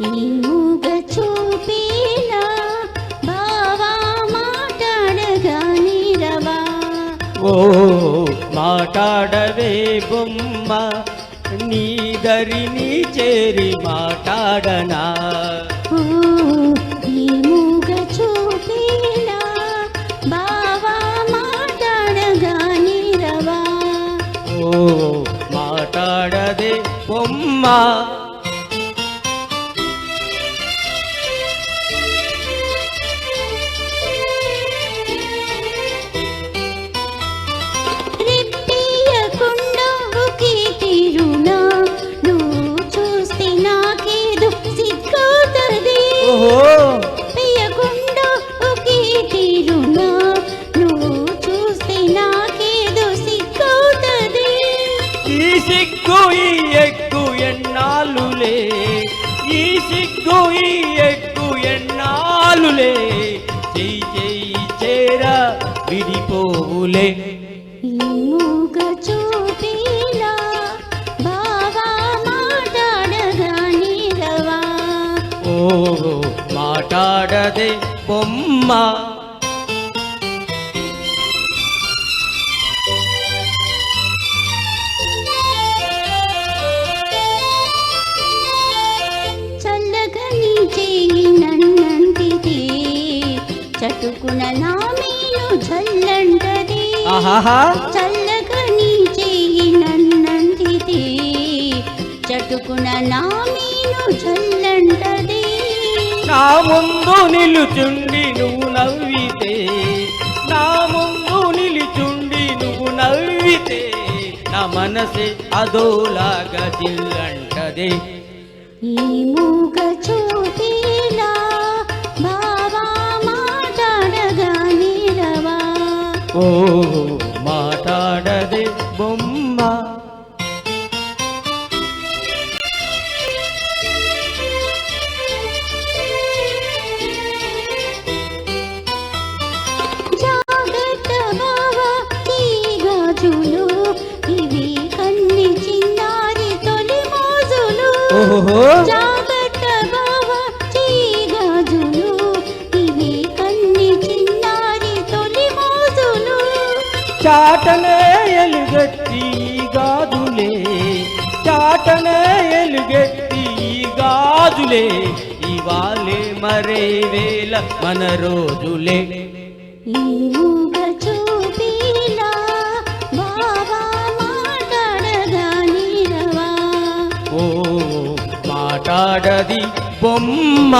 ఈ మూగ చూపేలా బావా మాట్లాడగానే రవా. ఓ మాట్లాడవే బొమ్మ, నీ దరిని చేరి మాట్లాడనా. ఓ ఈ మూగ చూపేలా బావా మాట్లాడగానే రవా. ఓ మాట్లాడదే బొమ్మ. రెప్పేయకుండా ఒకే తీరునా నువ్వు చూస్తే నాకేదో సిగ్గవుతది. పెయ్యకుండా ఒకే తీరునా నువ్వు చూస్తే నాకేదో సిగ్గవుతది. ఈ సిగ్గు ఈ ఎగ్గు ఎన్నాళ్ళులే, ఈ సిగ్గు ఈ ఎగ్గు ఎన్నాళ్ళులే, చెయ్యి చెయ్యి చేర విడిపోవులే. ఈ మూగ చూపేలా బావా మాట్లాడగానే రవా. ఓ మాట్లాడదే బొమ్మ. చల్లగా నీ చేయి నన్నంటితే చటుకున నా మేలు జల్లంటది. ఆహాహా చల్లగా నీ చేయి నన్నంటితే చటుకున నా మేలు జల్లంటది. నా ముందు నిలుచుండి నువ్వు నవ్వితే, నా ముందు నిలుచుండి నువ్వు నవ్వితే, నా మనసే అదోలాగా జిల్లంటదే. ఈ మూగ చూపేలా బావా మాట్లాడగానే రవా. ఓ మాట్లాడదే బొమ్మ. జాగ్రత్త బావా ఈ గాజులు, ఇవి కన్ని చిన్నారి తొలి మోజులు. ఓహో జాగ్రత్త బావా ఈ గాజులు, ఇవి కన్ని చిన్నారి తొలి మోజులు. చాటనే ఎలుగెత్తి గాజులే, చాటనే ఎలుగెత్తి గాజులే, ఇవాళే మరే వేళ మన రోజులే. ఈ మూగ చూపేలా బావా మాట్లాడగానే రవా. ఓ మాట్లాడది బొమ్మ.